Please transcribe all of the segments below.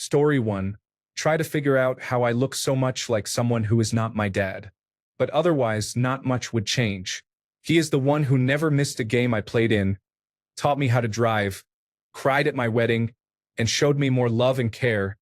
Story 1. Try to figure out how I look so much like someone who is not my dad. But otherwise, not much would change. He is the one who never missed a game I played in, taught me how to drive, cried at my wedding, and showed me more love and care,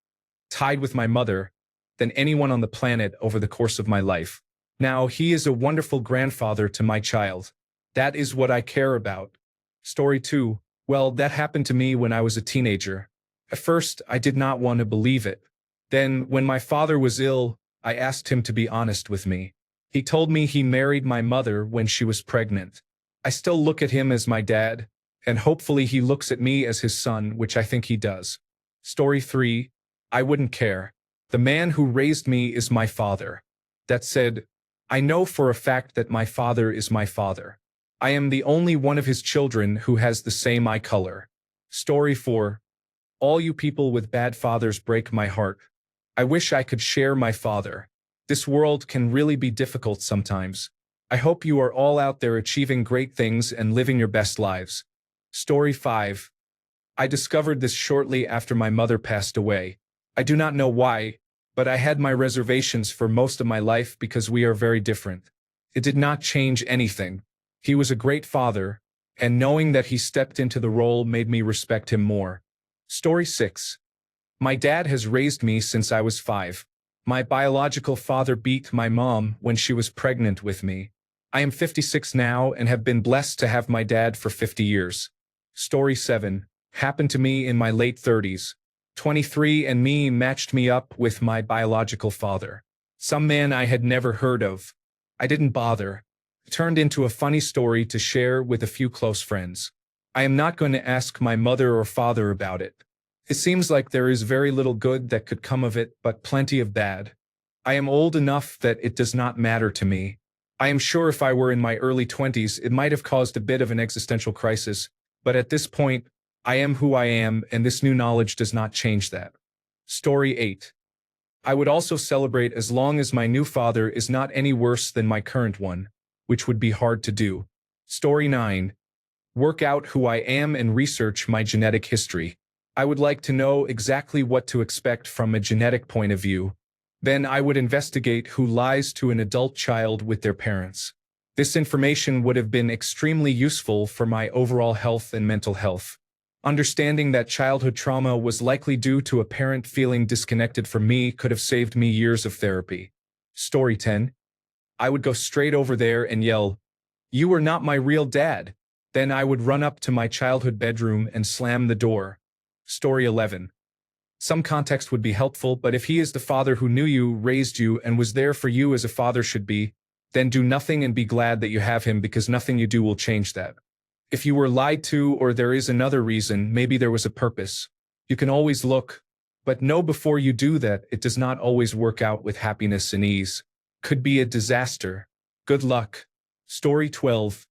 tied with my mother, than anyone on the planet over the course of my life. Now, he is a wonderful grandfather to my child. That is what I care about. Story 2. Well, that happened to me when I was a teenager. At first, I did not want to believe it. Then, when my father was ill, I asked him to be honest with me. He told me he married my mother when she was pregnant. I still look at him as my dad, and hopefully he looks at me as his son, which I think he does. Story 3. I wouldn't care. The man who raised me is my father. That said, I know for a fact that my father is my father. I am the only one of his children who has the same eye color. Story 4. All you people with bad fathers break my heart. I wish I could share my father. This world can really be difficult sometimes. I hope you are all out there achieving great things and living your best lives. Story 5. I discovered this shortly after my mother passed away. I do not know why, but I had my reservations for most of my life because we are very different. It did not change anything. He was a great father, and knowing that he stepped into the role made me respect him more. Story 6. My dad has raised me since I was 5. My biological father beat my mom when she was pregnant with me. I am 56 now and have been blessed to have my dad for 50 years. Story 7. Happened to me in my late 30s. 23andMe matched me up with my biological father. Some man I had never heard of. I didn't bother. It turned into a funny story to share with a few close friends. I am not going to ask my mother or father about it. It seems like there is very little good that could come of it, but plenty of bad. I am old enough that it does not matter to me. I am sure if I were in my early 20s, it might have caused a bit of an existential crisis, but at this point, I am who I am, and this new knowledge does not change that. Story 8. I would also celebrate as long as my new father is not any worse than my current one, which would be hard to do. Story 9. Work out who I am and research my genetic history. I would like to know exactly what to expect from a genetic point of view. Then I would investigate who lies to an adult child with their parents. This information would have been extremely useful for my overall health and mental health. Understanding that childhood trauma was likely due to a parent feeling disconnected from me could have saved me years of therapy. Story 10. I would go straight over there and yell, "You are not my real dad." Then I would run up to my childhood bedroom and slam the door. Story 11. Some context would be helpful, but if he is the father who knew you, raised you, and was there for you as a father should be, then do nothing and be glad that you have him, because nothing you do will change that. If you were lied to or there is another reason, maybe there was a purpose, you can always look, but know before you do that it does not always work out with happiness and ease. Could be a disaster. Good luck. Story 12.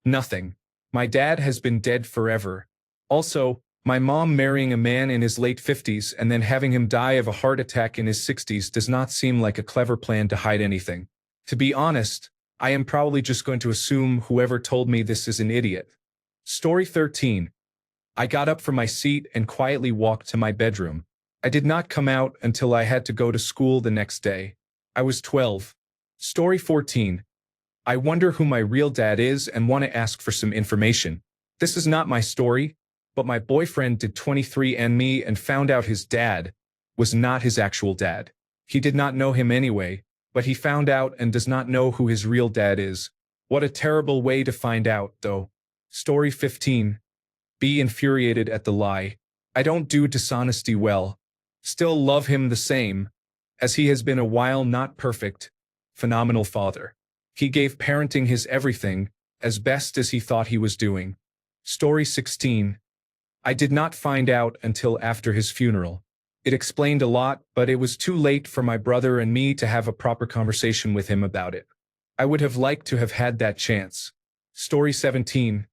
Nothing. My dad has been dead forever. Also, my mom marrying a man in his late 50s and then having him die of a heart attack in his 60s does not seem like a clever plan to hide anything. To be honest, I am probably just going to assume whoever told me this is an idiot. Story 13. I got up from my seat and quietly walked to my bedroom. I did not come out until I had to go to school the next day. I was 12. Story 14. I wonder who my real dad is and want to ask for some information. This is not my story, but my boyfriend did 23andMe and found out his dad was not his actual dad. He did not know him anyway, but he found out and does not know who his real dad is. What a terrible way to find out, though. Story 15. Be infuriated at the lie. I don't do dishonesty well. Still love him the same, as he has been a while not perfect. Phenomenal father. He gave parenting his everything, as best as he thought he was doing. Story 16. I did not find out until after his funeral. It explained a lot, but it was too late for my brother and me to have a proper conversation with him about it. I would have liked to have had that chance. Story 17.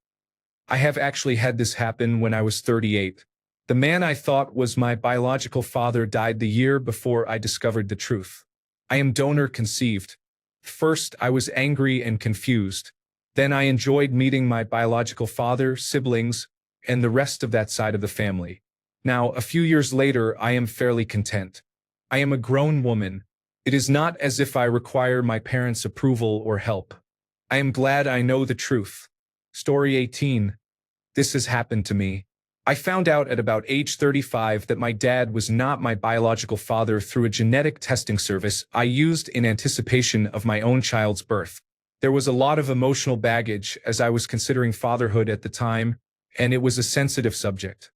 I have actually had this happen when I was 38. The man I thought was my biological father died the year before I discovered the truth. I am donor conceived. First, I was angry and confused. Then I enjoyed meeting my biological father, siblings, and the rest of that side of the family. Now, a few years later, I am fairly content. I am a grown woman. It is not as if I require my parents' approval or help. I am glad I know the truth. Story 18. This has happened to me. I found out at about age 35 that my dad was not my biological father through a genetic testing service I used in anticipation of my own child's birth. There was a lot of emotional baggage as I was considering fatherhood at the time, and it was a sensitive subject.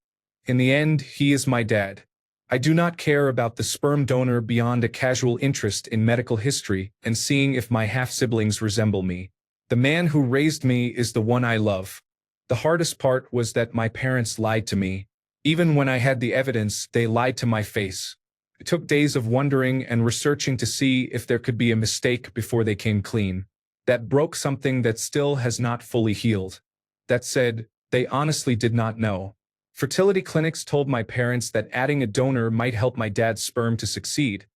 In the end, he is my dad. I do not care about the sperm donor beyond a casual interest in medical history and seeing if my half-siblings resemble me. The man who raised me is the one I love. The hardest part was that my parents lied to me. Even when I had the evidence, they lied to my face. It took days of wondering and researching to see if there could be a mistake before they came clean. That broke something that still has not fully healed. That said, they honestly did not know. Fertility clinics told my parents that adding a donor might help my dad's sperm to succeed.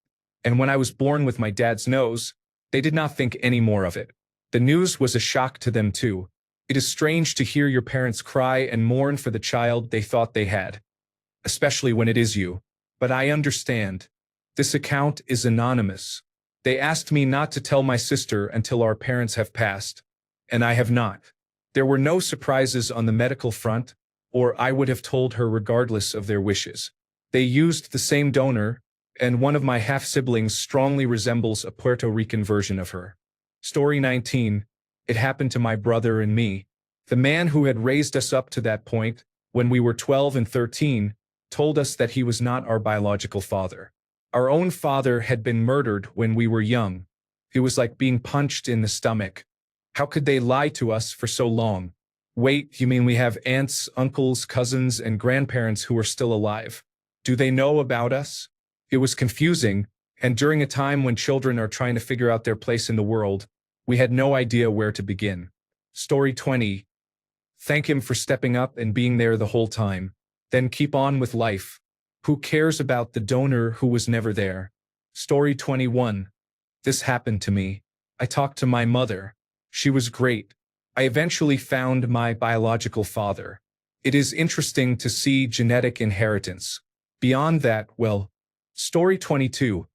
And when I was born with my dad's nose, they did not think any more of it. The news was a shock to them too. It is strange to hear your parents cry and mourn for the child they thought they had, especially when it is you. But I understand. This account is anonymous. They asked me not to tell my sister until our parents have passed, and I have not. There were no surprises on the medical front, or I would have told her regardless of their wishes. They used the same donor, and one of my half-siblings strongly resembles a Puerto Rican version of her. Story 19. It happened to my brother and me. The man who had raised us up to that point, when we were 12 and 13, told us that he was not our biological father. Our own father had been murdered when we were young. It was like being punched in the stomach. How could they lie to us for so long? Wait, you mean we have aunts, uncles, cousins, and grandparents who are still alive? Do they know about us? It was confusing, and during a time when children are trying to figure out their place in the world, we had no idea where to begin. Story 20. Thank him for stepping up and being there the whole time. Then keep on with life. Who cares about the donor who was never there? Story 21. This happened to me. I talked to my mother. She was great. I eventually found my biological father. It is interesting to see genetic inheritance. Beyond that, well, Story 22.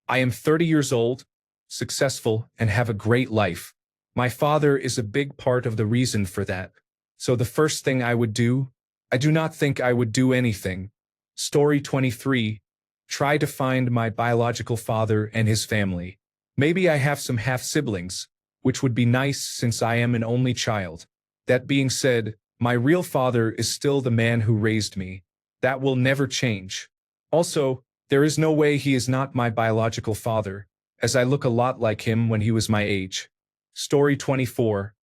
I am 30 years old, successful, and have a great life. My father is a big part of the reason for that. So the first thing I would do, I do not think I would do anything. Story 23. Try to find my biological father and his family. Maybe I have some half-siblings, which would be nice since I am an only child. That being said, my real father is still the man who raised me. That will never change. Also, there is no way he is not my biological father, as I look a lot like him when he was my age. Story 24.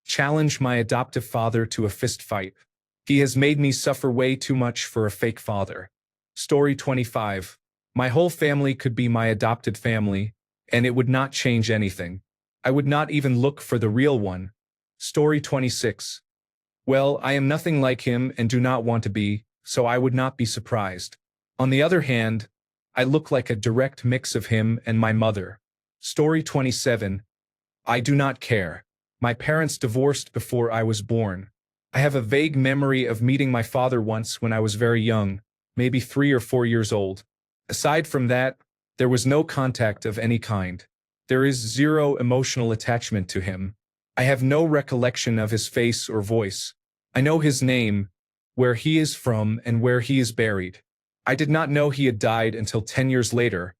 Challenge my adoptive father to a fist fight. He has made me suffer way too much for a fake father. Story 25. My whole family could be my adopted family, and it would not change anything. I would not even look for the real one. Story 26. Well, I am nothing like him and do not want to be, so I would not be surprised. On the other hand, I look like a direct mix of him and my mother. Story 27. I do not care. My parents divorced before I was born. I have a vague memory of meeting my father once when I was very young, maybe 3 or 4 years old. Aside from that, there was no contact of any kind. There is zero emotional attachment to him. I have no recollection of his face or voice. I know his name, where he is from, and where he is buried. I did not know he had died until 10 years later,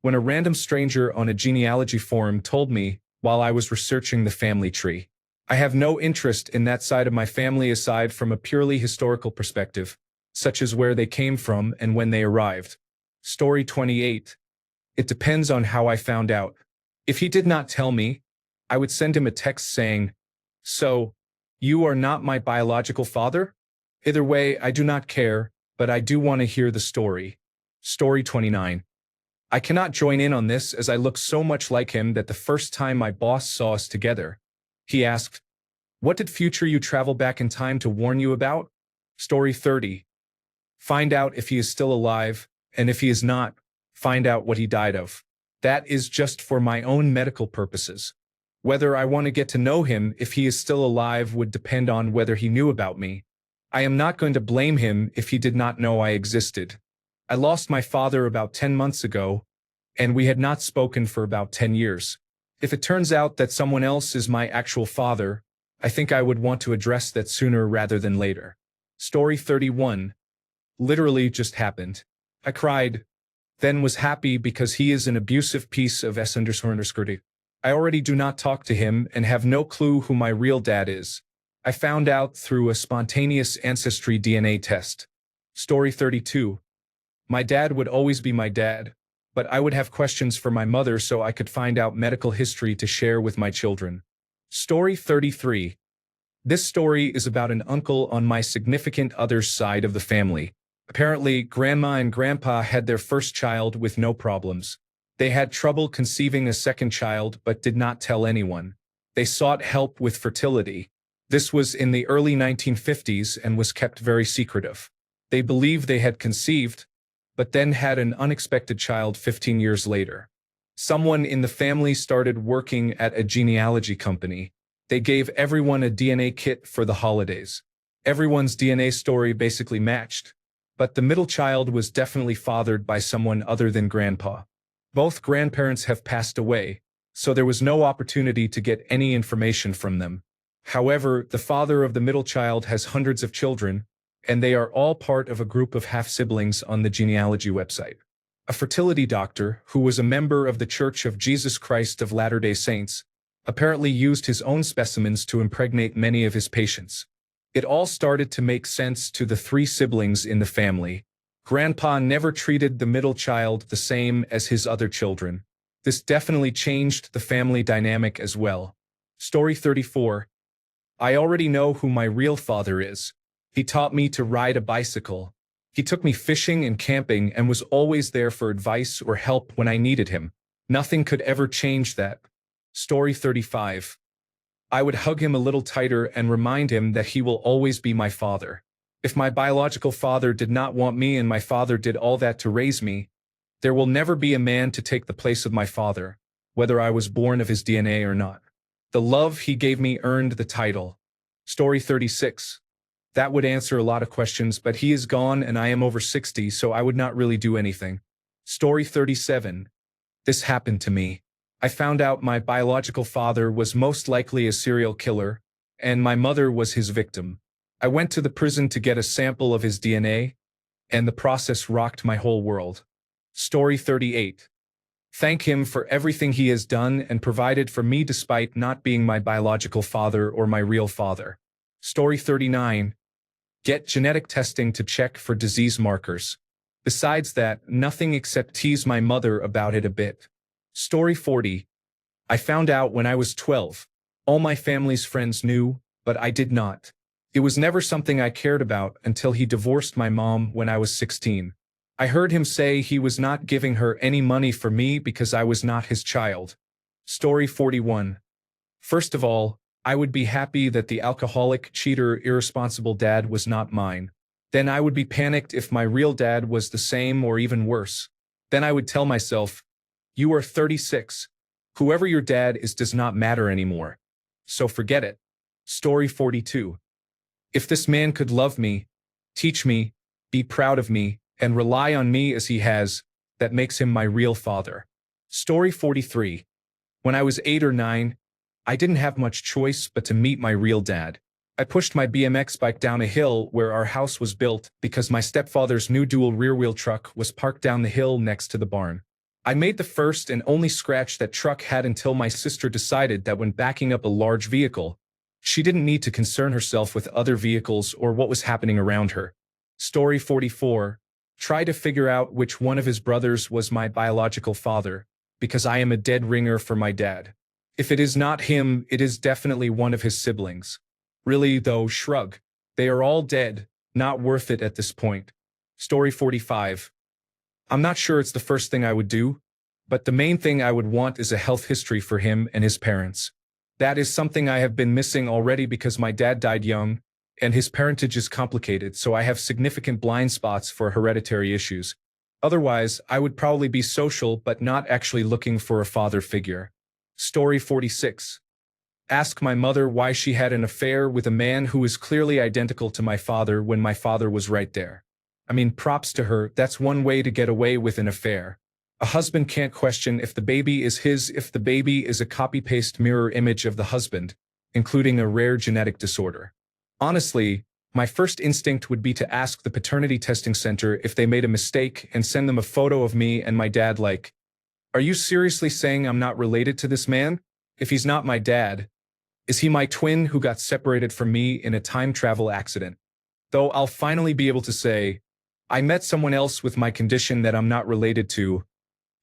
when a random stranger on a genealogy forum told me while I was researching the family tree. I have no interest in that side of my family aside from a purely historical perspective, such as where they came from and when they arrived. Story 28. It depends on how I found out. If he did not tell me, I would send him a text saying, "So, you are not my biological father?" Either way, I do not care, but I do want to hear the story. Story 29. I cannot join in on this as I look so much like him that the first time my boss saw us together, he asked, "What did future you travel back in time to warn you about?" Story 30. Find out if he is still alive, and if he is not, find out what he died of. That is just for my own medical purposes. Whether I want to get to know him if he is still alive would depend on whether he knew about me. I am not going to blame him if he did not know I existed. I lost my father about 10 months ago, and we had not spoken for about 10 years. If it turns out that someone else is my actual father, I think I would want to address that sooner rather than later. Story 31. Literally just happened. I cried, then was happy because he is an abusive piece of s_. I already do not talk to him and have no clue who my real dad is. I found out through a spontaneous ancestry DNA test. Story 32. My dad would always be my dad, but I would have questions for my mother so I could find out medical history to share with my children. Story 33. This story is about an uncle on my significant other's side of the family. Apparently, Grandma and Grandpa had their first child with no problems. They had trouble conceiving a second child but did not tell anyone. They sought help with fertility. This was in the early 1950s and was kept very secretive. They believed they had conceived, but then had an unexpected child 15 years later. Someone in the family started working at a genealogy company. They gave everyone a DNA kit for the holidays. Everyone's DNA story basically matched, but the middle child was definitely fathered by someone other than Grandpa. Both grandparents have passed away, so there was no opportunity to get any information from them. However, the father of the middle child has hundreds of children, and they are all part of a group of half-siblings on the genealogy website. A fertility doctor, who was a member of the Church of Jesus Christ of Latter-day Saints, apparently used his own specimens to impregnate many of his patients. It all started to make sense to the three siblings in the family. Grandpa never treated the middle child the same as his other children. This definitely changed the family dynamic as well. Story 34. I already know who my real father is. He taught me to ride a bicycle. He took me fishing and camping and was always there for advice or help when I needed him. Nothing could ever change that. Story 35. I would hug him a little tighter and remind him that he will always be my father. If my biological father did not want me and my father did all that to raise me, there will never be a man to take the place of my father, whether I was born of his DNA or not. The love he gave me earned the title. Story 36. That would answer a lot of questions, but he is gone and I am over 60, so I would not really do anything. Story 37. This happened to me. I found out my biological father was most likely a serial killer, and my mother was his victim. I went to the prison to get a sample of his DNA, and the process rocked my whole world. Story 38. Thank him for everything he has done and provided for me despite not being my biological father or my real father. Story 39. Get genetic testing to check for disease markers. Besides that, nothing except tease my mother about it a bit. Story 40. I found out when I was 12. All my family's friends knew, but I did not. It was never something I cared about until he divorced my mom when I was 16. I heard him say he was not giving her any money for me because I was not his child. Story 41. First of all, I would be happy that the alcoholic, cheater, irresponsible dad was not mine. Then I would be panicked if my real dad was the same or even worse. Then I would tell myself, you are 36. Whoever your dad is does not matter anymore. So forget it. Story 42. If this man could love me, teach me, be proud of me, and rely on me as he has, that makes him my real father. Story 43. When I was 8 or 9, I didn't have much choice but to meet my real dad. I pushed my BMX bike down a hill where our house was built because my stepfather's new dual rear-wheel truck was parked down the hill next to the barn. I made the first and only scratch that truck had until my sister decided that when backing up a large vehicle, she didn't need to concern herself with other vehicles or what was happening around her. Story 44. Try to figure out which one of his brothers was my biological father, because I am a dead ringer for my dad. If it is not him, it is definitely one of his siblings. Really, though, shrug. They are all dead, not worth it at this point. Story 45. I'm not sure it's the first thing I would do, but the main thing I would want is a health history for him and his parents. That is something I have been missing already because my dad died young, and his parentage is complicated, so I have significant blind spots for hereditary issues. Otherwise, I would probably be social but not actually looking for a father figure. Story 46. Ask my mother why she had an affair with a man who is clearly identical to my father when my father was right there. I mean, props to her, that's one way to get away with an affair. A husband can't question if the baby is his if the baby is a copy-paste mirror image of the husband, including a rare genetic disorder. Honestly, my first instinct would be to ask the paternity testing center if they made a mistake and send them a photo of me and my dad like, "Are you seriously saying I'm not related to this man? If he's not my dad, is he my twin who got separated from me in a time travel accident?" Though I'll finally be able to say, I met someone else with my condition that I'm not related to.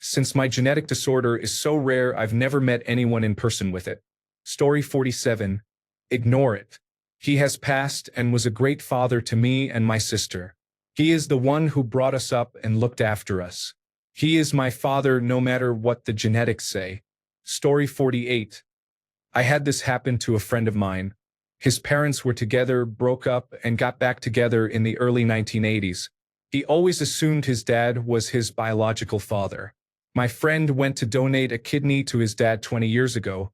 Since my genetic disorder is so rare, I've never met anyone in person with it. Story 47. Ignore it. He has passed and was a great father to me and my sister. He is the one who brought us up and looked after us. He is my father no matter what the genetics say. Story 48. I had this happen to a friend of mine. His parents were together, broke up, and got back together in the early 1980s. He always assumed his dad was his biological father. My friend went to donate a kidney to his dad 20 years ago,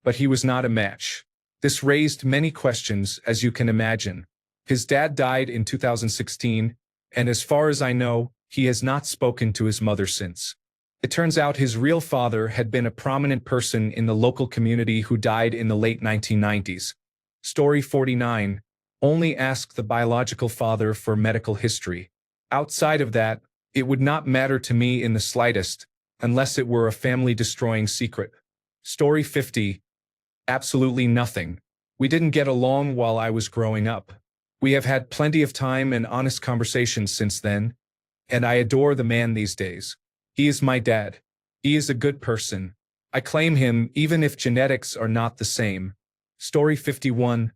but he was not a match. This raised many questions, as you can imagine. His dad died in 2016, and as far as I know, he has not spoken to his mother since. It turns out his real father had been a prominent person in the local community who died in the late 1990s. Story 49. Only ask the biological father for medical history. Outside of that, it would not matter to me in the slightest, unless it were a family-destroying secret. Story 50. Absolutely nothing. We didn't get along while I was growing up. We have had plenty of time and honest conversations since then, and I adore the man these days. He is my dad. He is a good person. I claim him even if genetics are not the same. Story 51.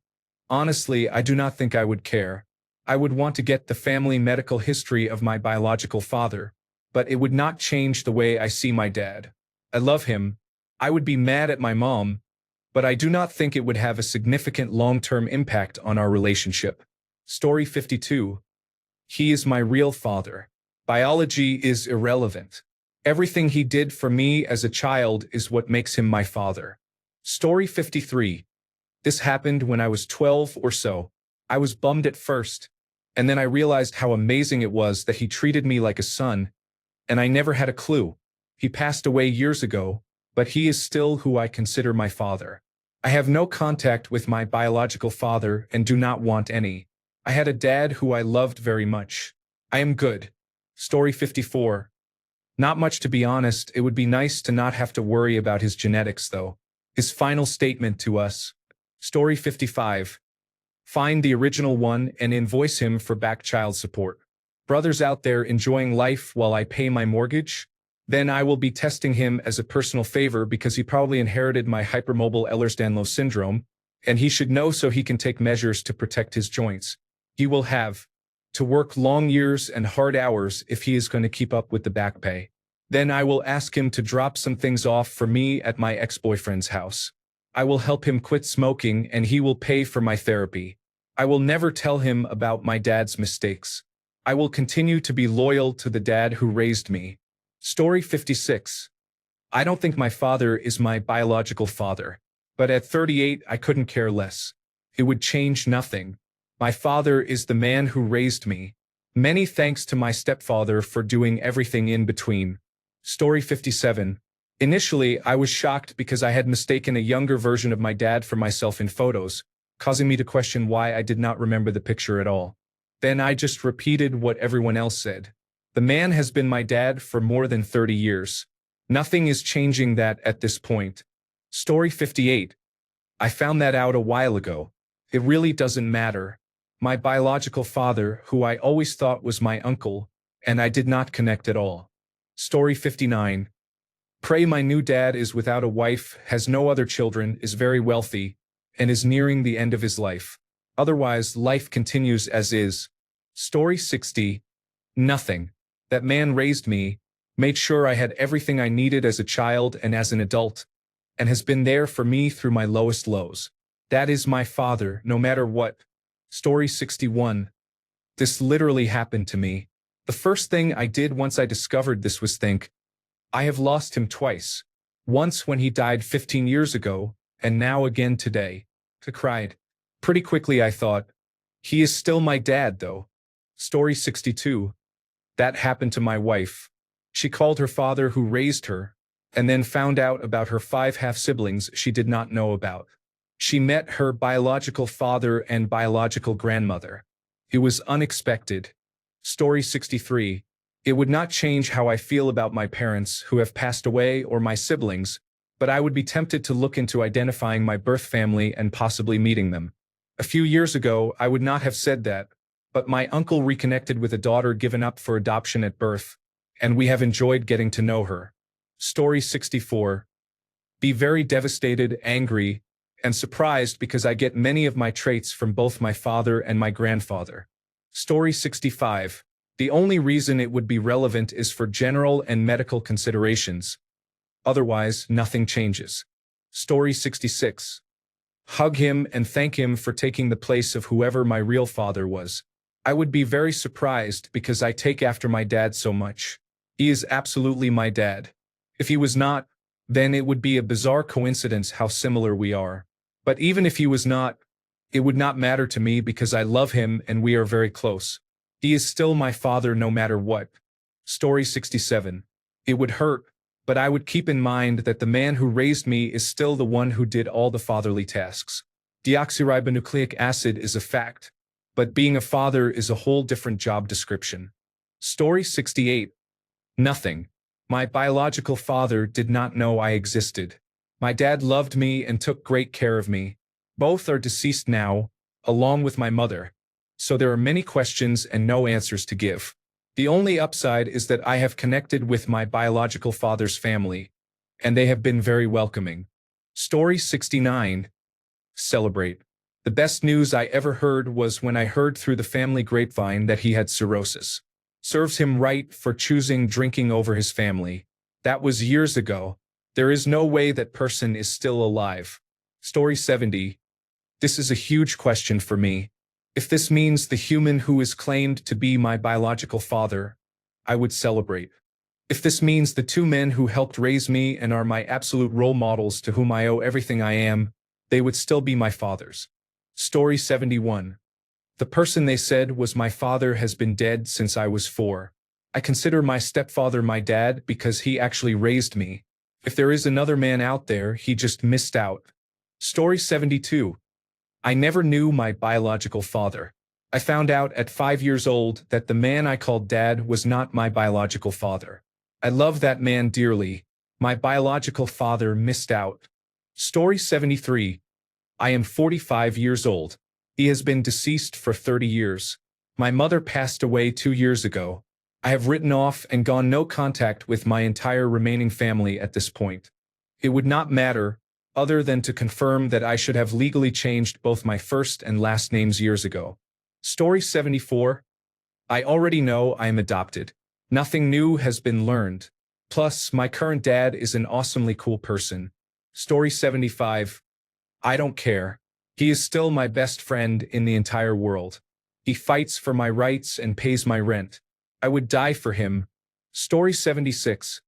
Honestly, I do not think I would care. I would want to get the family medical history of my biological father, but it would not change the way I see my dad. I love him. I would be mad at my mom, but I do not think it would have a significant long-term impact on our relationship. Story 52. He is my real father. Biology is irrelevant. Everything he did for me as a child is what makes him my father. Story 53. This happened when I was 12 or so. I was bummed at first, and then I realized how amazing it was that he treated me like a son, and I never had a clue. He passed away years ago, but he is still who I consider my father. I have no contact with my biological father and do not want any. I had a dad who I loved very much. I am good. Story 54. Not much, to be honest. It would be nice to not have to worry about his genetics, though. His final statement to us. Story 55. Find the original one and invoice him for back child support. Brothers out there enjoying life while I pay my mortgage? Then I will be testing him as a personal favor because he probably inherited my hypermobile Ehlers-Danlos syndrome, and he should know so he can take measures to protect his joints. He will have to work long years and hard hours if he is going to keep up with the back pay. Then I will ask him to drop some things off for me at my ex-boyfriend's house. I will help him quit smoking and he will pay for my therapy. I will never tell him about my dad's mistakes. I will continue to be loyal to the dad who raised me. Story 56. I don't think my father is my biological father, but at 38 I couldn't care less. It would change nothing. My father is the man who raised me. Many thanks to my stepfather for doing everything in between. Story 57. Initially, I was shocked because I had mistaken a younger version of my dad for myself in photos, causing me to question why I did not remember the picture at all. Then I just repeated what everyone else said. The man has been my dad for more than 30 years. Nothing is changing that at this point. Story 58. I found that out a while ago. It really doesn't matter. My biological father, who I always thought was my uncle, and I did not connect at all. Story 59. Pray my new dad is without a wife, has no other children, is very wealthy, and is nearing the end of his life. Otherwise, life continues as is. Story 60. Nothing. That man raised me, made sure I had everything I needed as a child and as an adult, and has been there for me through my lowest lows. That is my father, no matter what. Story 61. This literally happened to me. The first thing I did once I discovered this was think, I have lost him twice. Once when he died 15 years ago, and now again today. I cried. Pretty quickly I thought, he is still my dad though. Story 62. That happened to my wife. She called her father who raised her, and then found out about her 5 half-siblings she did not know about. She met her biological father and biological grandmother. It was unexpected. Story 63. It would not change how I feel about my parents who have passed away or my siblings, but I would be tempted to look into identifying my birth family and possibly meeting them. A few years ago, I would not have said that, but my uncle reconnected with a daughter given up for adoption at birth, and we have enjoyed getting to know her. Story 64. Be very devastated, angry, and surprised because I get many of my traits from both my father and my grandfather. Story 65. The only reason it would be relevant is for general and medical considerations. Otherwise, nothing changes. Story 66. Hug him and thank him for taking the place of whoever my real father was. I would be very surprised because I take after my dad so much. He is absolutely my dad. If he was not, then it would be a bizarre coincidence how similar we are. But even if he was not, it would not matter to me because I love him and we are very close. He is still my father no matter what. Story 67. It would hurt, but I would keep in mind that the man who raised me is still the one who did all the fatherly tasks. Deoxyribonucleic acid is a fact, but being a father is a whole different job description. Story 68. Nothing. My biological father did not know I existed. My dad loved me and took great care of me. Both are deceased now, along with my mother. So there are many questions and no answers to give. The only upside is that I have connected with my biological father's family, and they have been very welcoming. Story 69. Celebrate. The best news I ever heard was when I heard through the family grapevine that he had cirrhosis. Serves him right for choosing drinking over his family. That was years ago. There is no way that person is still alive. Story 70. This is a huge question for me. If this means the human who is claimed to be my biological father, I would celebrate. If this means the 2 men who helped raise me and are my absolute role models to whom I owe everything I am, they would still be my fathers. Story 71. The person they said was my father has been dead since I was 4. I consider my stepfather my dad because he actually raised me. If there is another man out there, he just missed out. Story 72. I never knew my biological father. I found out at 5 years old that the man I called dad was not my biological father. I love that man dearly. My biological father missed out. Story 73. I am 45 years old. He has been deceased for 30 years. My mother passed away 2 years ago. I have written off and gone no contact with my entire remaining family at this point. It would not matter, other than to confirm that I should have legally changed both my first and last names years ago. Story 74. I already know I am adopted. Nothing new has been learned. Plus, my current dad is an awesomely cool person. Story 75. I don't care. He is still my best friend in the entire world. He fights for my rights and pays my rent. I would die for him. Story 76.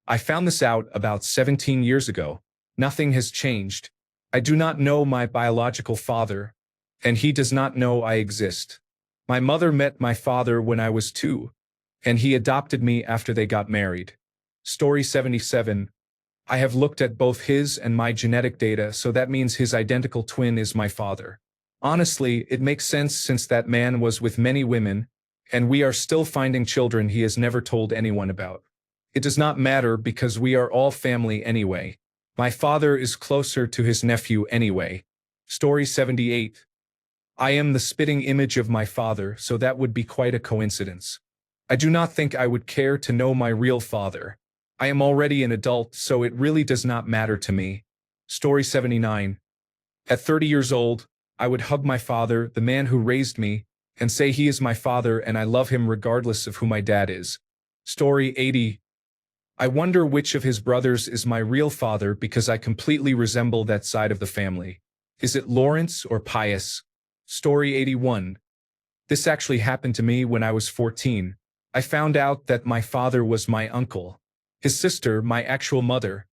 I found this out about 17 years ago. Nothing has changed. I do not know my biological father, and he does not know I exist. My mother met my father when I was 2, and he adopted me after they got married. Story 77. I have looked at both his and my genetic data, so that means his identical twin is my father. Honestly, it makes sense since that man was with many women, and we are still finding children he has never told anyone about. It does not matter because we are all family anyway. My father is closer to his nephew anyway. Story 78. I am the spitting image of my father, so that would be quite a coincidence. I do not think I would care to know my real father. I am already an adult, so it really does not matter to me. Story 79. At 30 years old, I would hug my father, the man who raised me, and say he is my father and I love him regardless of who my dad is. Story 80. I wonder which of his brothers is my real father because I completely resemble that side of the family. Is it Lawrence or Pius? Story 81. This actually happened to me when I was 14. I found out that my father was my uncle. His sister, my actual mother,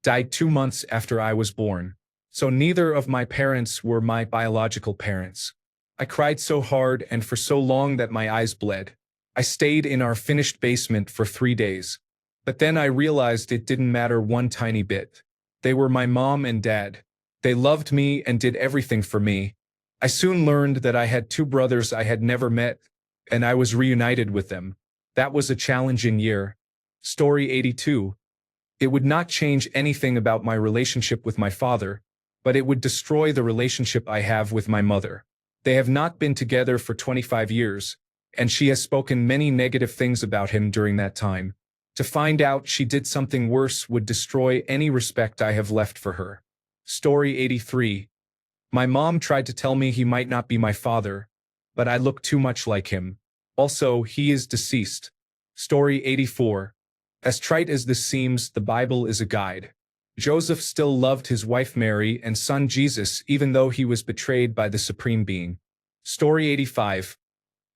died 2 months after I was born. So neither of my parents were my biological parents. I cried so hard and for so long that my eyes bled. I stayed in our finished basement for 3 days. But then I realized it didn't matter one tiny bit. They were my mom and dad. They loved me and did everything for me. I soon learned that I had two brothers I had never met, and I was reunited with them. That was a challenging year. Story 82. It would not change anything about my relationship with my father, but it would destroy the relationship I have with my mother. They have not been together for 25 years, and she has spoken many negative things about him during that time. To find out she did something worse would destroy any respect I have left for her. Story 83. My mom tried to tell me he might not be my father, but I look too much like him. Also, he is deceased. Story 84. As trite as this seems, the Bible is a guide. Joseph still loved his wife Mary and son Jesus even though he was betrayed by the Supreme Being. Story 85.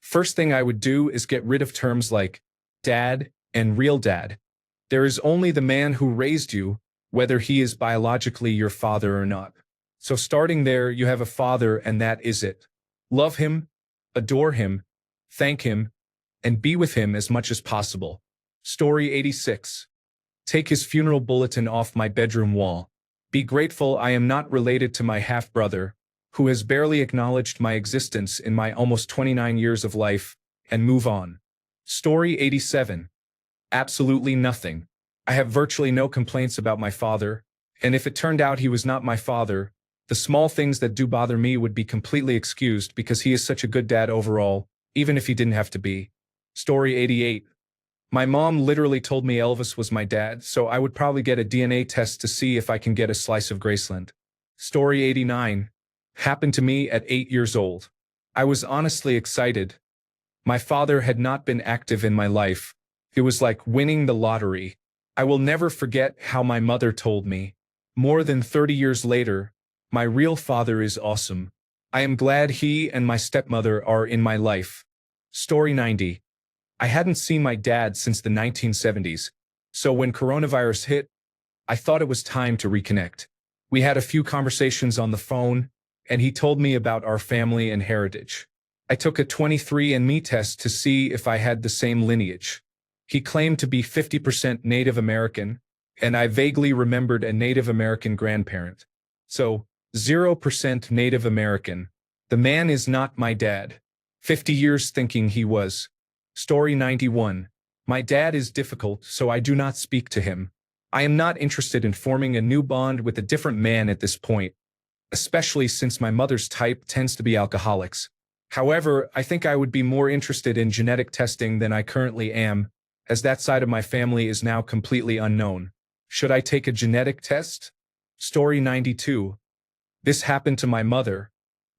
First thing I would do is get rid of terms like dad and real dad. There is only the man who raised you, whether he is biologically your father or not. So starting there, you have a father and that is it. Love him, adore him, thank him, and be with him as much as possible. Story 86. Take his funeral bulletin off my bedroom wall. Be grateful I am not related to my half-brother, who has barely acknowledged my existence in my almost 29 years of life, and move on. Story 87. Absolutely nothing. I have virtually no complaints about my father, and if it turned out he was not my father, the small things that do bother me would be completely excused because he is such a good dad overall, even if he didn't have to be. Story 88. My mom literally told me Elvis was my dad, so I would probably get a DNA test to see if I can get a slice of Graceland. Story 89. Happened to me at 8 years old. I was honestly excited. My father had not been active in my life. It was like winning the lottery. I will never forget how my mother told me. More than 30 years later, my real father is awesome. I am glad he and my stepmother are in my life. Story 90. I hadn't seen my dad since the 1970s, so when coronavirus hit, I thought it was time to reconnect. We had a few conversations on the phone, and he told me about our family and heritage. I took a 23andMe test to see if I had the same lineage. He claimed to be 50% Native American, and I vaguely remembered a Native American grandparent. So, 0% Native American. The man is not my dad. 50 years thinking he was. Story 91. My dad is difficult, so I do not speak to him. I am not interested in forming a new bond with a different man at this point, especially since my mother's type tends to be alcoholics. However, I think I would be more interested in genetic testing than I currently am, as that side of my family is now completely unknown. Should I take a genetic test? Story 92. This happened to my mother,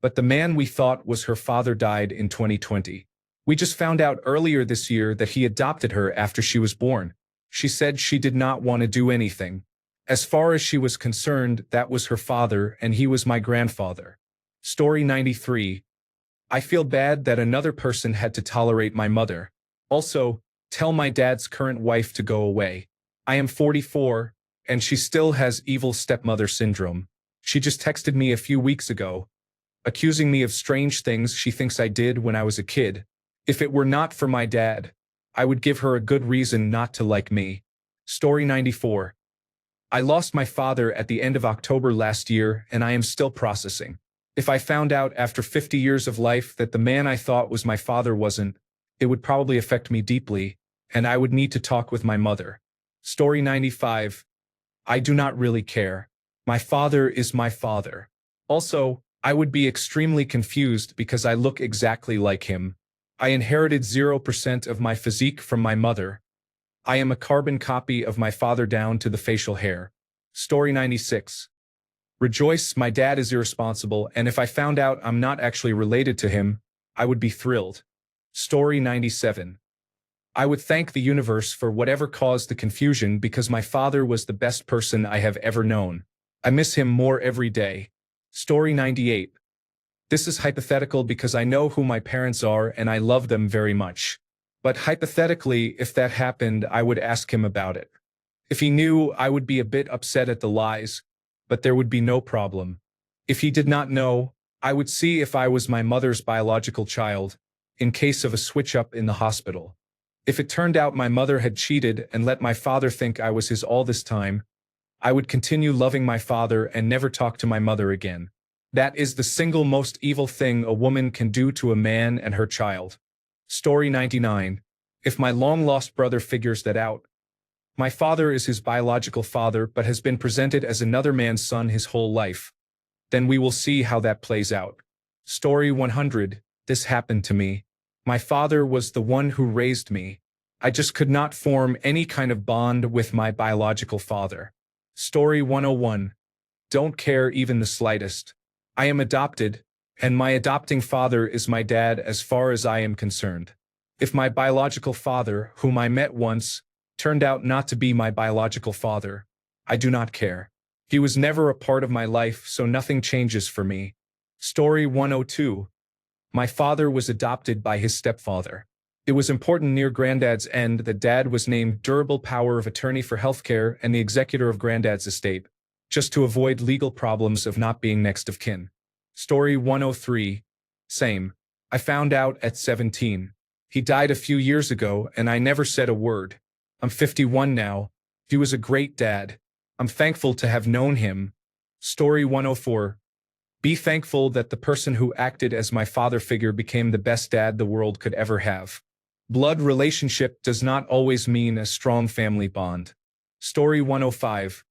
but the man we thought was her father died in 2020. We just found out earlier this year that he adopted her after she was born. She said she did not want to do anything. As far as she was concerned, that was her father and he was my grandfather. Story 93. I feel bad that another person had to tolerate my mother. Also, tell my dad's current wife to go away. I am 44, and she still has evil stepmother syndrome. She just texted me a few weeks ago, accusing me of strange things she thinks I did when I was a kid. If it were not for my dad, I would give her a good reason not to like me. Story 94. I lost my father at the end of October last year, and I am still processing. If I found out after 50 years of life that the man I thought was my father wasn't, it would probably affect me deeply, and I would need to talk with my mother. Story 95. I do not really care. My father is my father. Also, I would be extremely confused because I look exactly like him. I inherited 0% of my physique from my mother. I am a carbon copy of my father down to the facial hair. Story 96. Rejoice, my dad is irresponsible, and if I found out I'm not actually related to him, I would be thrilled. Story 97. I would thank the universe for whatever caused the confusion because my father was the best person I have ever known. I miss him more every day. Story 98. This is hypothetical because I know who my parents are and I love them very much. But hypothetically, if that happened, I would ask him about it. If he knew, I would be a bit upset at the lies, but there would be no problem. If he did not know, I would see if I was my mother's biological child, in case of a switch-up in the hospital. If it turned out my mother had cheated and let my father think I was his all this time, I would continue loving my father and never talk to my mother again. That is the single most evil thing a woman can do to a man and her child. Story 99. If my long-lost brother figures that out. My father is his biological father but has been presented as another man's son his whole life. Then we will see how that plays out. Story 100. This happened to me. My father was the one who raised me. I just could not form any kind of bond with my biological father. Story 101. Don't care even the slightest. I am adopted, and my adopting father is my dad as far as I am concerned. If my biological father, whom I met once, turned out not to be my biological father, I do not care. He was never a part of my life, so nothing changes for me. Story 102. My father was adopted by his stepfather. It was important near Granddad's end that Dad was named durable power of attorney for healthcare and the executor of Granddad's estate, just to avoid legal problems of not being next of kin. Story 103. Same. I found out at 17. He died a few years ago and I never said a word. I'm 51 now. He was a great dad. I'm thankful to have known him. Story 104. Be thankful that the person who acted as my father figure became the best dad the world could ever have. Blood relationship does not always mean a strong family bond. Story 105.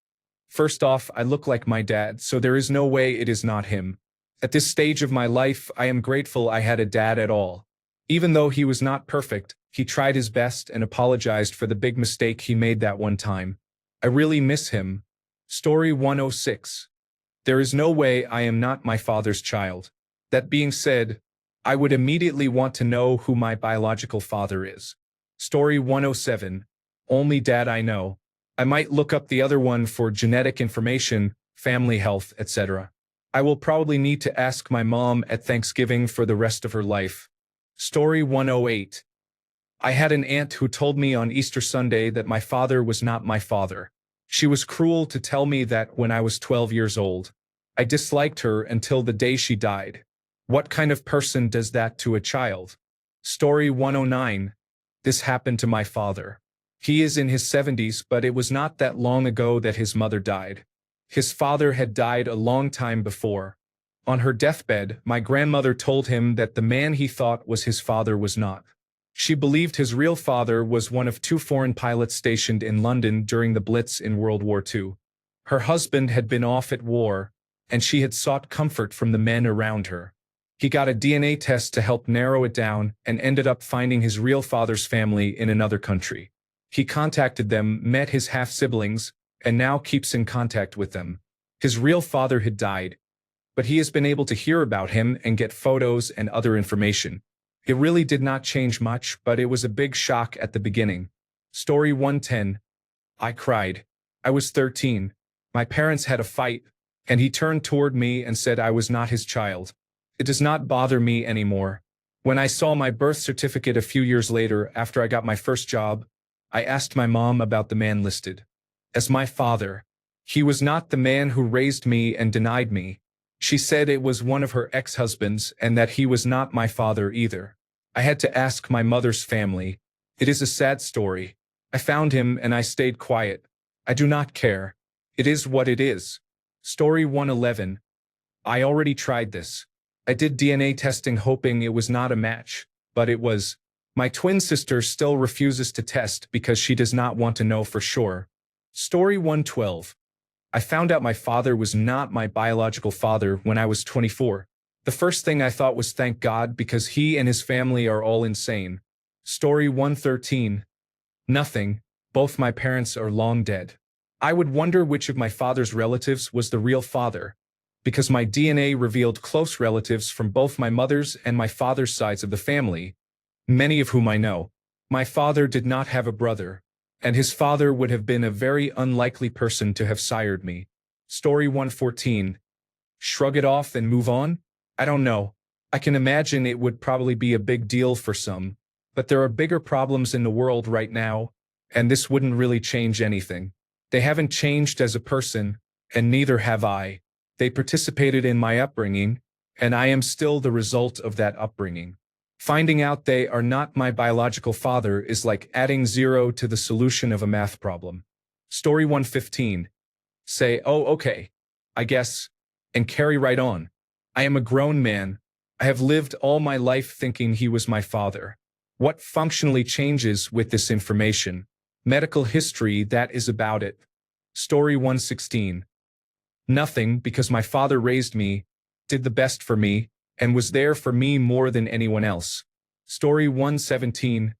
First off, I look like my dad, so there is no way it is not him. At this stage of my life, I am grateful I had a dad at all. Even though he was not perfect, he tried his best and apologized for the big mistake he made that one time. I really miss him. Story 106. There is no way I am not my father's child. That being said, I would immediately want to know who my biological father is. Story 107. Only dad I know. I might look up the other one for genetic information, family health, etc. I will probably need to ask my mom at Thanksgiving for the rest of her life. Story 108. I had an aunt who told me on Easter Sunday that my father was not my father. She was cruel to tell me that when I was 12 years old. I disliked her until the day she died. What kind of person does that to a child? Story 109. This happened to my father. He is in his 70s, but it was not that long ago that his mother died. His father had died a long time before. On her deathbed, my grandmother told him that the man he thought was his father was not. She believed his real father was one of 2 foreign pilots stationed in London during the Blitz in World War II. Her husband had been off at war, and she had sought comfort from the men around her. He got a DNA test to help narrow it down and ended up finding his real father's family in another country. He contacted them, met his half-siblings, and now keeps in contact with them. His real father had died, but he has been able to hear about him and get photos and other information. It really did not change much, but it was a big shock at the beginning. Story 110. I cried. I was 13. My parents had a fight, and he turned toward me and said I was not his child. It does not bother me anymore. When I saw my birth certificate a few years later after I got my first job, I asked my mom about the man listed as my father. He was not the man who raised me and denied me. She said it was one of her ex-husbands and that he was not my father either. I had to ask my mother's family. It is a sad story. I found him and I stayed quiet. I do not care. It is what it is. Story 111. I already tried this. I did DNA testing hoping it was not a match, but it was. My twin sister still refuses to test because she does not want to know for sure. Story 112. I found out my father was not my biological father when I was 24. The first thing I thought was thank God because he and his family are all insane. Story 113. Nothing. Both my parents are long dead. I would wonder which of my father's relatives was the real father, because my DNA revealed close relatives from both my mother's and my father's sides of the family, many of whom I know. My father did not have a brother, and his father would have been a very unlikely person to have sired me. Story 114. Shrug it off and move on? I don't know. I can imagine it would probably be a big deal for some, but there are bigger problems in the world right now, and this wouldn't really change anything. They haven't changed as a person, and neither have I. They participated in my upbringing, and I am still the result of that upbringing. Finding out they are not my biological father is like adding 0 to the solution of a math problem. Story 115. Say, oh, okay, I guess, and carry right on. I am a grown man. I have lived all my life thinking he was my father. What functionally changes with this information? Medical history, that is about it. Story 116. Nothing, because my father raised me, did the best for me, and was there for me more than anyone else. Story 117.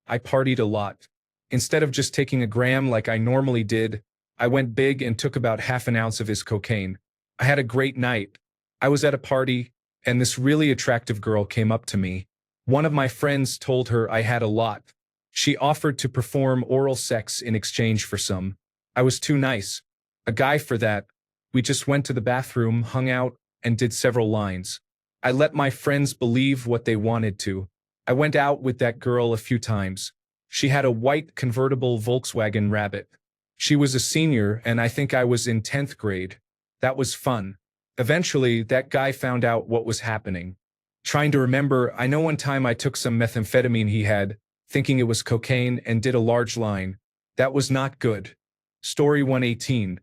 I partied a lot. Instead of just taking a gram like I normally did, I went big and took about half an ounce of his cocaine. I had a great night. I was at a party, and this really attractive girl came up to me. One of my friends told her I had a lot. She offered to perform oral sex in exchange for some. I was too nice. A guy for that. We just went to the bathroom, hung out, and did several lines. I let my friends believe what they wanted to. I went out with that girl a few times. She had a white convertible Volkswagen Rabbit. She was a senior, and I think I was in 10th grade. That was fun. Eventually, that guy found out what was happening. Trying to remember, I know one time I took some methamphetamine he had, thinking it was cocaine, and did a large line. That was not good. Story 118.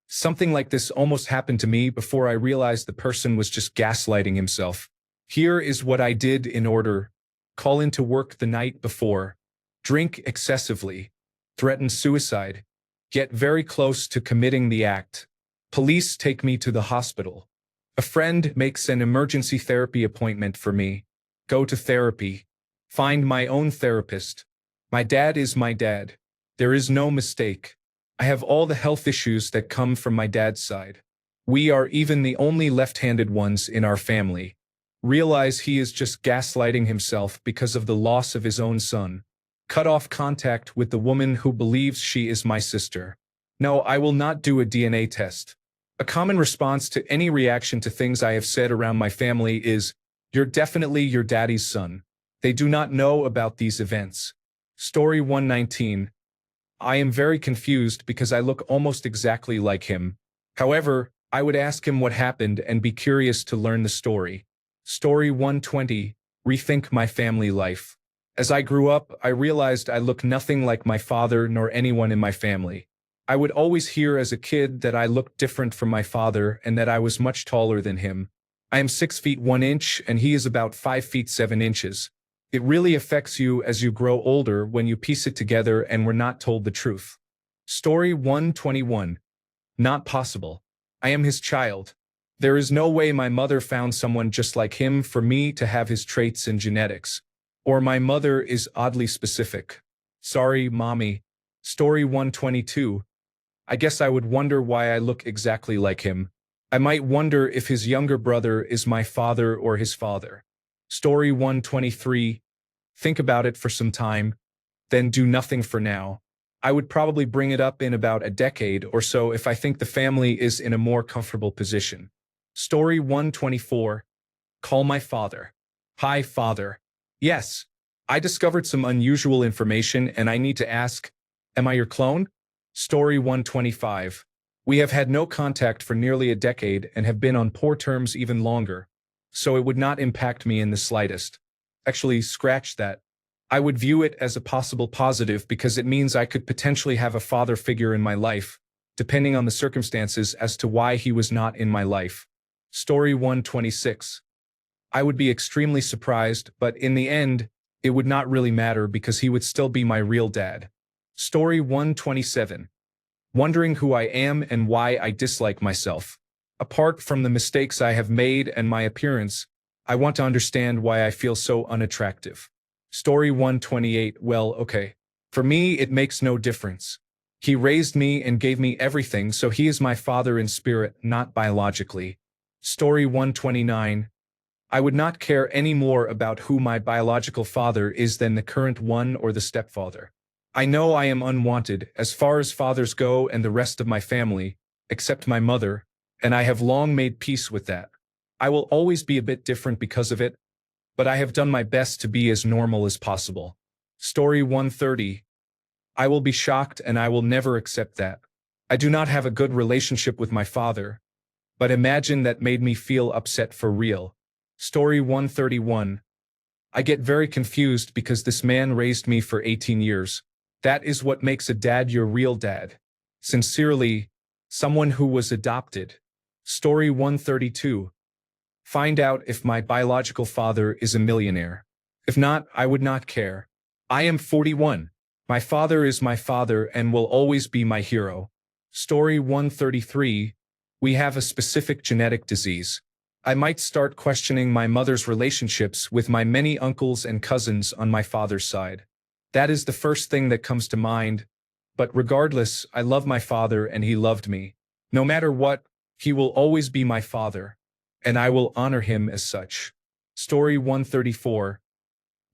Something like this almost happened to me before I realized the person was just gaslighting himself. Here is what I did in order. Call into work the night before. Drink excessively. Threaten suicide. Get very close to committing the act. Police take me to the hospital. A friend makes an emergency therapy appointment for me. Go to therapy. Find my own therapist. My dad is my dad. There is no mistake. I have all the health issues that come from my dad's side. We are even the only left-handed ones in our family. Realize he is just gaslighting himself because of the loss of his own son. Cut off contact with the woman who believes she is my sister. No, I will not do a DNA test. A common response to any reaction to things I have said around my family is, "You're definitely your daddy's son." They do not know about these events. Story 119. I am very confused because I look almost exactly like him. However, I would ask him what happened and be curious to learn the story. Story 120. Rethink my family life. As I grew up, I realized I look nothing like my father nor anyone in my family. I would always hear as a kid that I looked different from my father and that I was much taller than him. I am 6 feet 1 inch and he is about 5 feet 7 inches. It really affects you as you grow older when you piece it together and were not told the truth. Story 121. Not possible. I am his child. There is no way my mother found someone just like him for me to have his traits and genetics. Or my mother is oddly specific. Sorry, mommy. Story 122. I guess I would wonder why I look exactly like him. I might wonder if his younger brother is my father or his father. Story 123. Think about it for some time, then do nothing for now. I would probably bring it up in about a decade or so if I think the family is in a more comfortable position. Story 124. Call my father. Hi, father. Yes. I discovered some unusual information and I need to ask, am I your clone? Story 125. We have had no contact for nearly a decade and have been on poor terms even longer, so it would not impact me in the slightest. Actually, scratch that. I would view it as a possible positive because it means I could potentially have a father figure in my life, depending on the circumstances as to why he was not in my life. Story 126. I would be extremely surprised, but in the end, it would not really matter because he would still be my real dad. Story 127. Wondering who I am and why I dislike myself. Apart from the mistakes I have made and my appearance, I want to understand why I feel so unattractive. Story 128. Well, okay. For me, it makes no difference. He raised me and gave me everything, so he is my father in spirit, not biologically. Story 129. I would not care any more about who my biological father is than the current one or the stepfather. I know I am unwanted as far as fathers go and the rest of my family, except my mother, and I have long made peace with that. I will always be a bit different because of it, but I have done my best to be as normal as possible. Story 130. I will be shocked and I will never accept that. I do not have a good relationship with my father, but imagine that made me feel upset for real. Story 131. I get very confused because this man raised me for 18 years. That is what makes a dad your real dad. Sincerely, someone who was adopted. Story 132. Find out if my biological father is a millionaire. If not, I would not care. I am 41. My father is my father and will always be my hero. Story 133. We have a specific genetic disease. I might start questioning my mother's relationships with my many uncles and cousins on my father's side. That is the first thing that comes to mind. But regardless, I love my father and he loved me. No matter what, he will always be my father, and I will honor him as such. Story 134.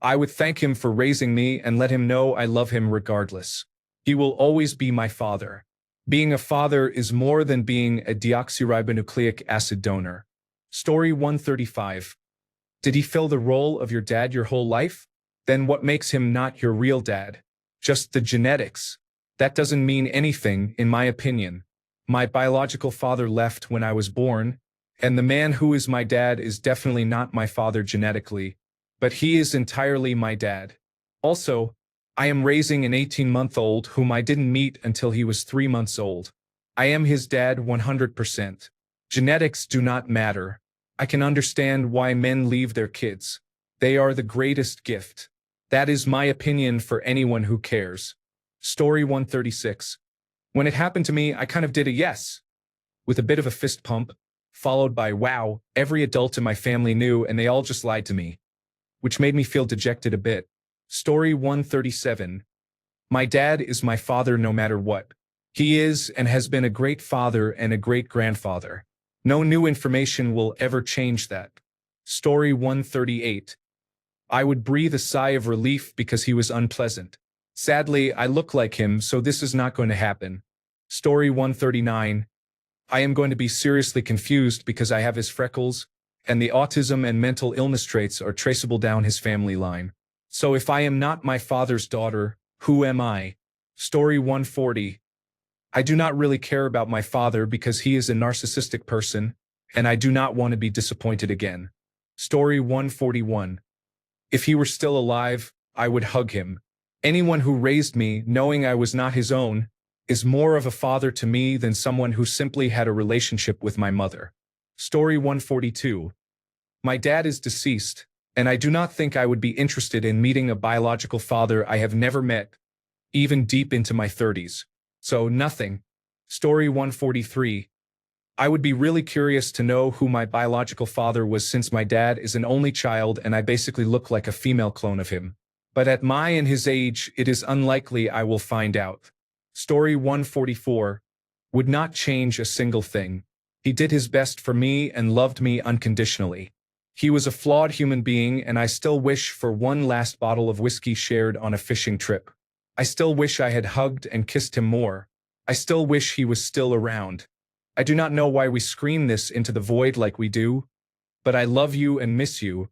I would thank him for raising me and let him know I love him regardless. He will always be my father. Being a father is more than being a deoxyribonucleic acid donor. Story 135. Did he fill the role of your dad your whole life? Then what makes him not your real dad? Just the genetics. That doesn't mean anything, in my opinion. My biological father left when I was born, and the man who is my dad is definitely not my father genetically, but he is entirely my dad. Also, I am raising an 18-month-old whom I didn't meet until he was 3 months old. I am his dad 100%. Genetics do not matter. I can understand why men leave their kids. They are the greatest gift. That is my opinion for anyone who cares. Story 136. When it happened to me, I kind of did a yes, with a bit of a fist pump, followed by wow, every adult in my family knew and they all just lied to me, which made me feel dejected a bit. Story 137. My dad is my father no matter what. He is and has been a great father and a great grandfather. No new information will ever change that. Story 138. I would breathe a sigh of relief because he was unpleasant. Sadly, I look like him, so this is not going to happen. Story 139. I am going to be seriously confused because I have his freckles, and the autism and mental illness traits are traceable down his family line. So if I am not my father's daughter, who am I? Story 140. I do not really care about my father because he is a narcissistic person, and I do not want to be disappointed again. Story 141. If he were still alive, I would hug him. Anyone who raised me, knowing I was not his own, is more of a father to me than someone who simply had a relationship with my mother. Story 142. My dad is deceased, and I do not think I would be interested in meeting a biological father I have never met, even deep into my 30s. So nothing. Story 143. I would be really curious to know who my biological father was since my dad is an only child and I basically look like a female clone of him. But at my and his age, it is unlikely I will find out. Story 144. Would not change a single thing. He did his best for me and loved me unconditionally. He was a flawed human being and I still wish for one last bottle of whiskey shared on a fishing trip. I still wish I had hugged and kissed him more. I still wish he was still around. I do not know why we scream this into the void like we do, but I love you and miss you,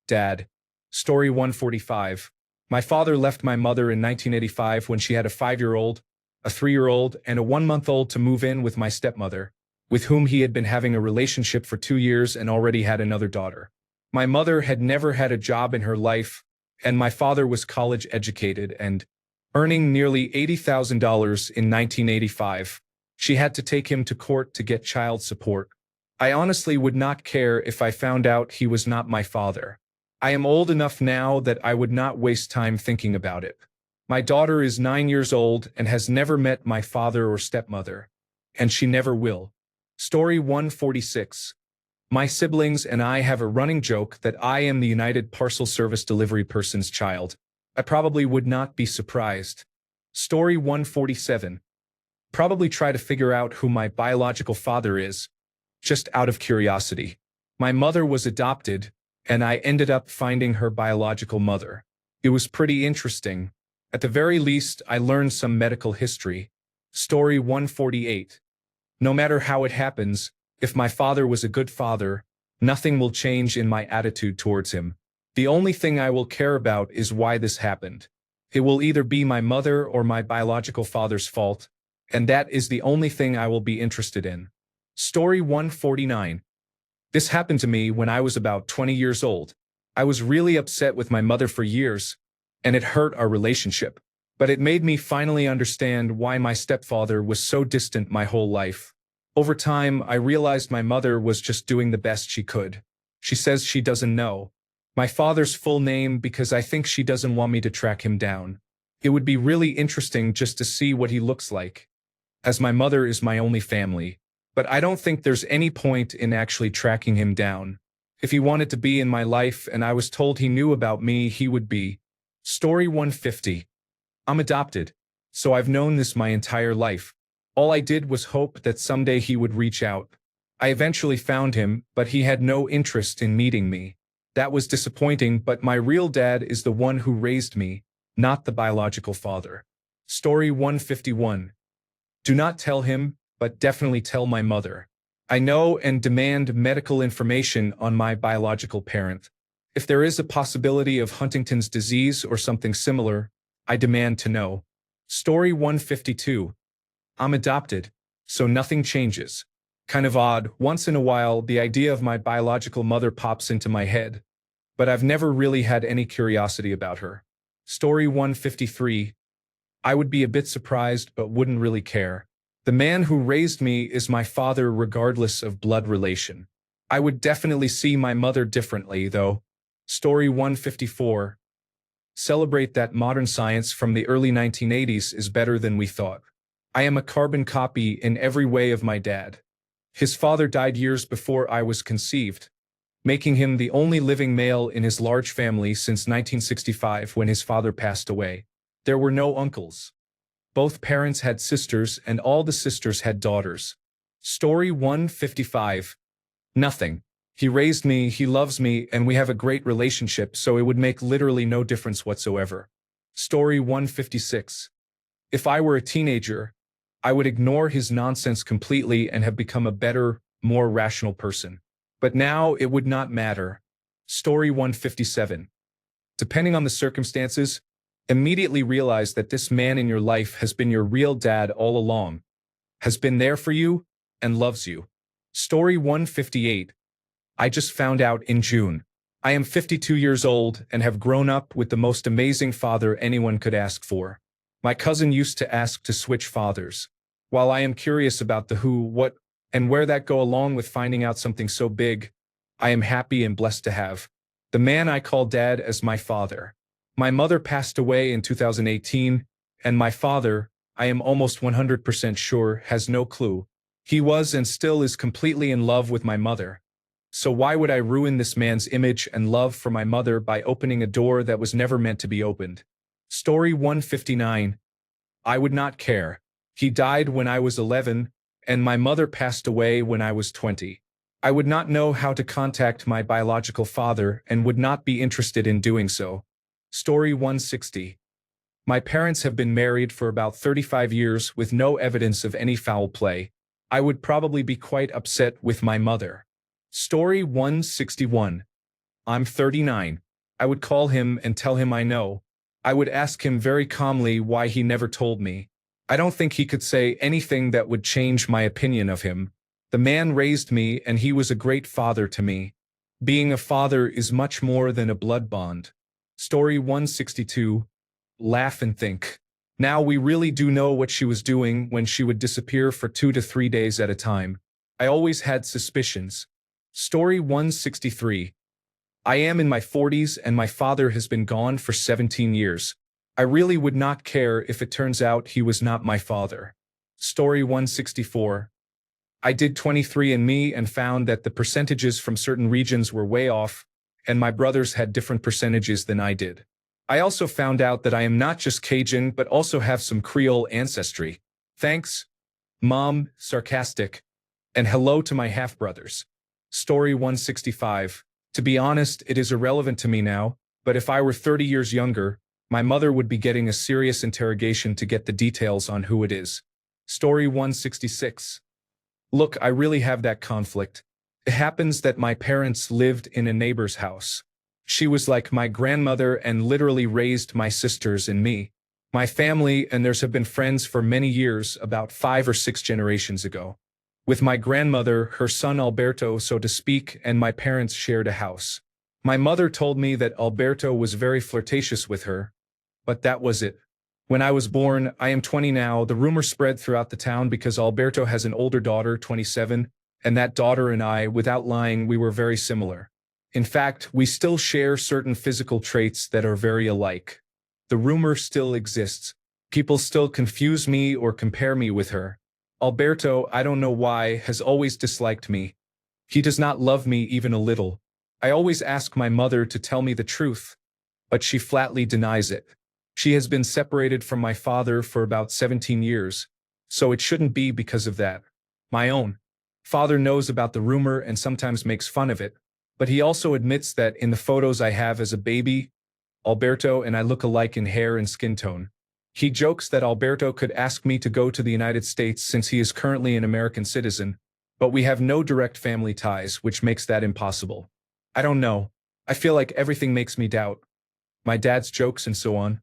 Dad. Story 145. My father left my mother in 1985 when she had a 5-year-old, a 3-year-old, and a 1-month-old to move in with my stepmother, with whom he had been having a relationship for 2 years and already had another daughter. My mother had never had a job in her life, and my father was college educated and earning nearly $80,000 in 1985. She had to take him to court to get child support. I honestly would not care if I found out he was not my father. I am old enough now that I would not waste time thinking about it. My daughter is 9 years old and has never met my father or stepmother, and she never will. Story 146. My siblings and I have a running joke that I am the United Parcel Service delivery person's child. I probably would not be surprised. Story 147. Probably try to figure out who my biological father is, just out of curiosity. My mother was adopted, and I ended up finding her biological mother. It was pretty interesting. At the very least, I learned some medical history. Story 148. No matter how it happens, if my father was a good father, nothing will change in my attitude towards him. The only thing I will care about is why this happened. It will either be my mother or my biological father's fault, and that is the only thing I will be interested in. Story 149. This happened to me when I was about 20 years old. I was really upset with my mother for years, and it hurt our relationship. But it made me finally understand why my stepfather was so distant my whole life. Over time, I realized my mother was just doing the best she could. She says she doesn't know my father's full name because I think she doesn't want me to track him down. It would be really interesting just to see what he looks like, as my mother is my only family. But I don't think there's any point in actually tracking him down. If he wanted to be in my life and I was told he knew about me, he would be. Story 150. I'm adopted, so I've known this my entire life. All I did was hope that someday he would reach out. I eventually found him, but he had no interest in meeting me. That was disappointing, but my real dad is the one who raised me, not the biological father. Story 151. Do not tell him, but definitely tell my mother. I know and demand medical information on my biological parent. If there is a possibility of Huntington's disease or something similar, I demand to know. Story 152. I'm adopted, so nothing changes. Kind of odd, once in a while the idea of my biological mother pops into my head, but I've never really had any curiosity about her. Story 153. I would be a bit surprised but wouldn't really care. The man who raised me is my father regardless of blood relation. I would definitely see my mother differently, though. Story 154. Celebrate that modern science from the early 1980s is better than we thought. I am a carbon copy in every way of my dad. His father died years before I was conceived, making him the only living male in his large family since 1965 when his father passed away. There were no uncles. Both parents had sisters and all the sisters had daughters. Story 155. Nothing. He raised me, he loves me, and we have a great relationship, so it would make literally no difference whatsoever. Story 156. If I were a teenager, I would ignore his nonsense completely and have become a better, more rational person. But now it would not matter. Story 157. Depending on the circumstances, immediately realize that this man in your life has been your real dad all along, has been there for you, and loves you. Story 158. I just found out in June. I am 52 years old and have grown up with the most amazing father anyone could ask for. My cousin used to ask to switch fathers. While I am curious about the who, what, and where that go along with finding out something so big, I am happy and blessed to have the man I call dad as my father. My mother passed away in 2018, and my father, I am almost 100% sure, has no clue. He was and still is completely in love with my mother. So why would I ruin this man's image and love for my mother by opening a door that was never meant to be opened? Story 159. I would not care. He died when I was 11, and my mother passed away when I was 20. I would not know how to contact my biological father and would not be interested in doing so. Story 160. My parents have been married for about 35 years with no evidence of any foul play. I would probably be quite upset with my mother. Story 161. I'm 39. I would call him and tell him I know. I would ask him very calmly why he never told me. I don't think he could say anything that would change my opinion of him. The man raised me and he was a great father to me. Being a father is much more than a blood bond. Story 162. Laugh and think. Now we really do know what she was doing when she would disappear for 2 to 3 days at a time. I always had suspicions. Story 163. I am in my 40s and my father has been gone for 17 years. I really would not care if it turns out he was not my father. Story 164. I did 23andMe and found that the percentages from certain regions were way off, and my brothers had different percentages than I did. I also found out that I am not just Cajun but also have some Creole ancestry. Thanks, Mom, sarcastic, and hello to my half-brothers. Story 165. To be honest, it is irrelevant to me now, but if I were 30 years younger, my mother would be getting a serious interrogation to get the details on who it is. Story 166. Look, I really have that conflict. It happens that my parents lived in a neighbor's house. She was like my grandmother and literally raised my sisters and me. My family and theirs have been friends for many years, about 5 or 6 generations ago. With my grandmother, her son Alberto, so to speak, and my parents shared a house. My mother told me that Alberto was very flirtatious with her, but that was it. When I was born, I am 20 now, the rumor spread throughout the town because Alberto has an older daughter, 27, and that daughter and I, without lying, we were very similar. In fact, we still share certain physical traits that are very alike. The rumor still exists. People still confuse me or compare me with her. Alberto, I don't know why, has always disliked me. He does not love me even a little. I always ask my mother to tell me the truth, but she flatly denies it. She has been separated from my father for about 17 years, so it shouldn't be because of that. My own father knows about the rumor and sometimes makes fun of it, but he also admits that in the photos I have as a baby, Alberto and I look alike in hair and skin tone. He jokes that Alberto could ask me to go to the United States since he is currently an American citizen, but we have no direct family ties, which makes that impossible. I don't know. I feel like everything makes me doubt my dad's jokes and so on.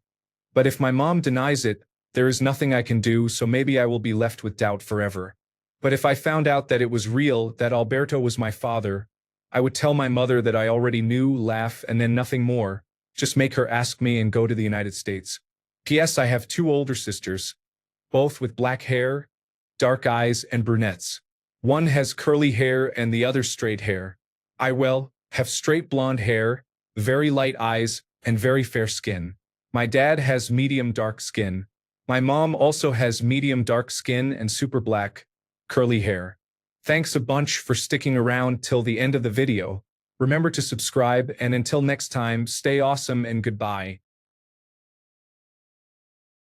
But if my mom denies it, there is nothing I can do, so maybe I will be left with doubt forever. But if I found out that it was real, that Alberto was my father, I would tell my mother that I already knew, laugh, and then nothing more. Just make her ask me and go to the United States. P.S. I have 2 older sisters, both with black hair, dark eyes, and brunettes. One has curly hair and the other straight hair. I, well, have straight blonde hair, very light eyes, and very fair skin. My dad has medium dark skin. My mom also has medium dark skin and super black, curly hair. Thanks a bunch for sticking around till the end of the video. Remember to subscribe, and until next time, stay awesome and goodbye.